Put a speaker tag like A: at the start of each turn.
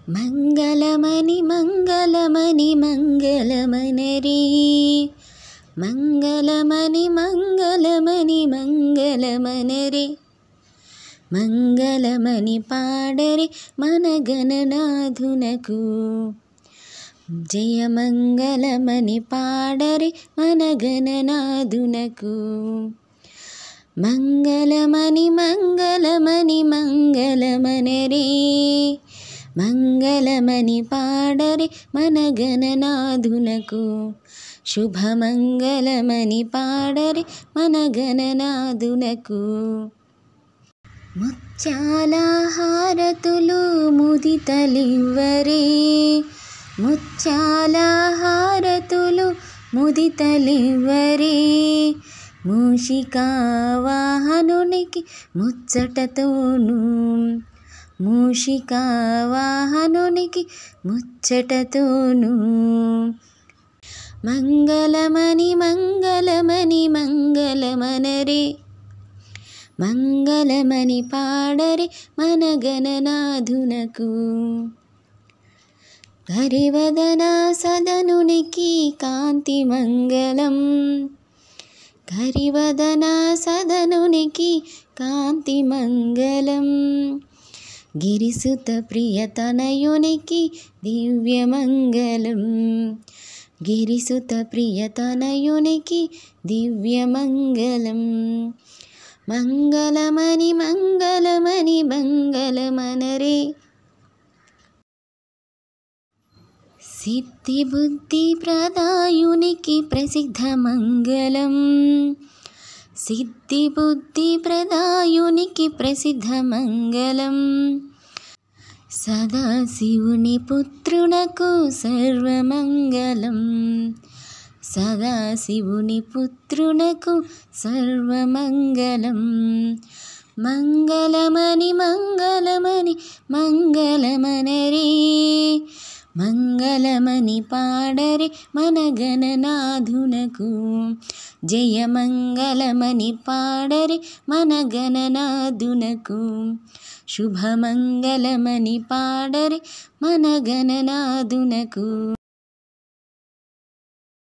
A: మంగళమని మంగళమని మంగళమనరే మంగళమని మంగళమని మంగళమనరే మంగళమని పాడరే మన గణనాథునకు జయమంగళమని పాడరే మన గణనాథునకు మంగళమని మంగళమని మంగళమనరే మంగళమని పాడరే మన గణనాథునకు శుభమంగళమని పాడరే మన గణనాథునకు ముత్యాల హారతులు ముదితలివ్వరే ముత్యాల హారతులు ముదితలివ్వరే మూషికా వాహనునికి ముచ్చటతోను మూషికా వాహనునికి ముచ్చటతోను మంగళమని మంగళమని మంగళమనరే మంగళమని పాడరే మన గణనాథునకు హరివదన సదనునికి కాంతి మంగళం హరివదన సదనునికి కాంతి మంగళం గిరిసుత ప్రియతనయునికి దివ్యమంగళం గిరిసుత ప్రియతనయునికి దివ్యమంగళం మంగళమని మంగళమని మంగళమనరే సిద్ధిబుద్ధి ప్రదాయునికి ప్రసిద్ధ మంగళం సిద్ధిబుద్ధి ప్రదాయునికి ప్రసిద్ధ మంగళం సదాశివుని పుత్రునకు సర్వమంగళం సదాశివుని పుత్రునకు సర్వమంగళం మంగళమని మంగళమని మంగళమనరే మంగళమని పాడరే మన గణనాథునకు జయమంగళమని పాడరే మన గణనాథునకు శుభమంగళమని పాడరే మన గణనాథునకు